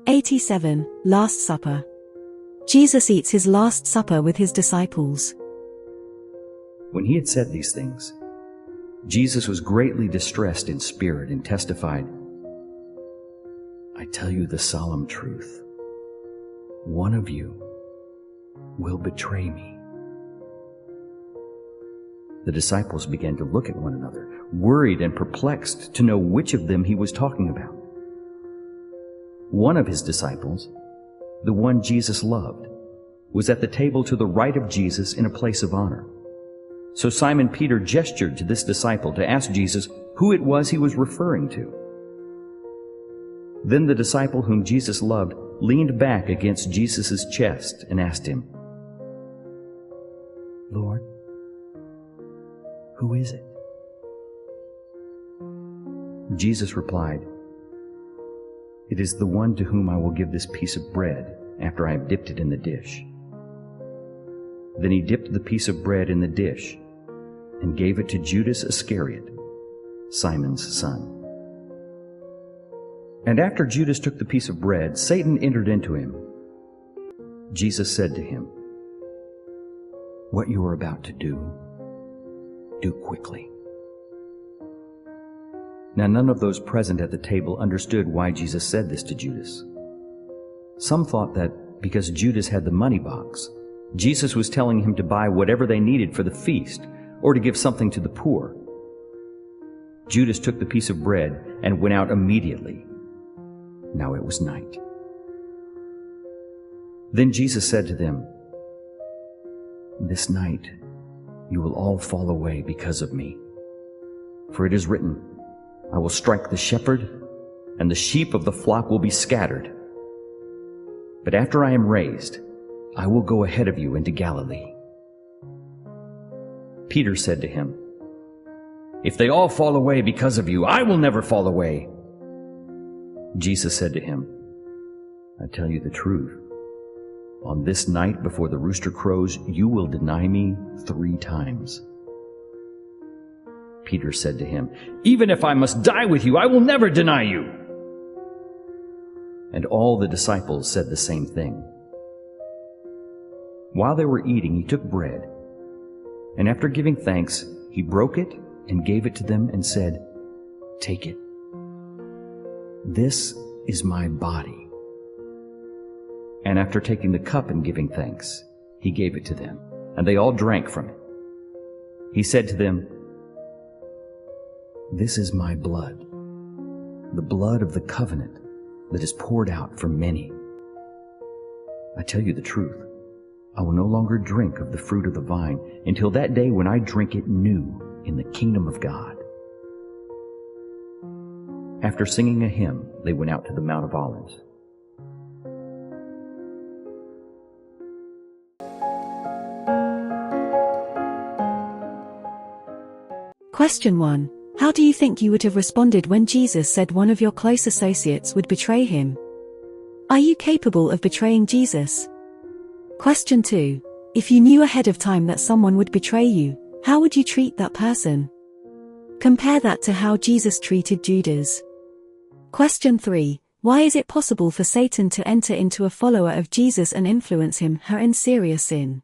87. Last Supper. Jesus eats his Last Supper with his disciples. When he had said these things, Jesus was greatly distressed in spirit and testified, "I tell you the solemn truth. One of you will betray me." The disciples began to look at one another, worried and perplexed to know which of them he was talking about. One of his disciples, the one Jesus loved, was at the table to the right of Jesus in a place of honor. So Simon Peter gestured to this disciple to ask Jesus who it was he was referring to. Then the disciple whom Jesus loved leaned back against Jesus' chest and asked him, "Lord, who is it?" Jesus replied, "It is the one to whom I will give this piece of bread after I have dipped it in the dish." Then he dipped the piece of bread in the dish and gave it to Judas Iscariot, Simon's son. And after Judas took the piece of bread, Satan entered into him. Jesus said to him, "What you are about to do quickly." Now none of those present at the table understood why Jesus said this to Judas. Some thought that because Judas had the money box, Jesus was telling him to buy whatever they needed for the feast or to give something to the poor. Judas took the piece of bread and went out immediately. Now it was night. Then Jesus said to them, "This night you will all fall away because of me. For it is written, I will strike the shepherd, and the sheep of the flock will be scattered. But after I am raised, I will go ahead of you into Galilee." Peter said to him, "If they all fall away because of you, I will never fall away." Jesus said to him, "I tell you the truth. On this night before the rooster crows, you will deny me 3 times. Peter said to him, "Even if I must die with you, I will never deny you." And all the disciples said the same thing. While they were eating, he took bread, and after giving thanks, he broke it and gave it to them and said, "Take it. This is my body." And after taking the cup and giving thanks, he gave it to them, and they all drank from it. He said to them, "This is my blood, the blood of the covenant that is poured out for many. I tell you the truth, I will no longer drink of the fruit of the vine until that day when I drink it new in the kingdom of God." After singing a hymn, they went out to the Mount of Olives. Question 1. How do you think you would have responded when Jesus said one of your close associates would betray him? Are you capable of betraying Jesus? Question 2. If you knew ahead of time that someone would betray you, how would you treat that person? Compare that to how Jesus treated Judas. Question 3. Why is it possible for Satan to enter into a follower of Jesus and influence him, her in serious sin?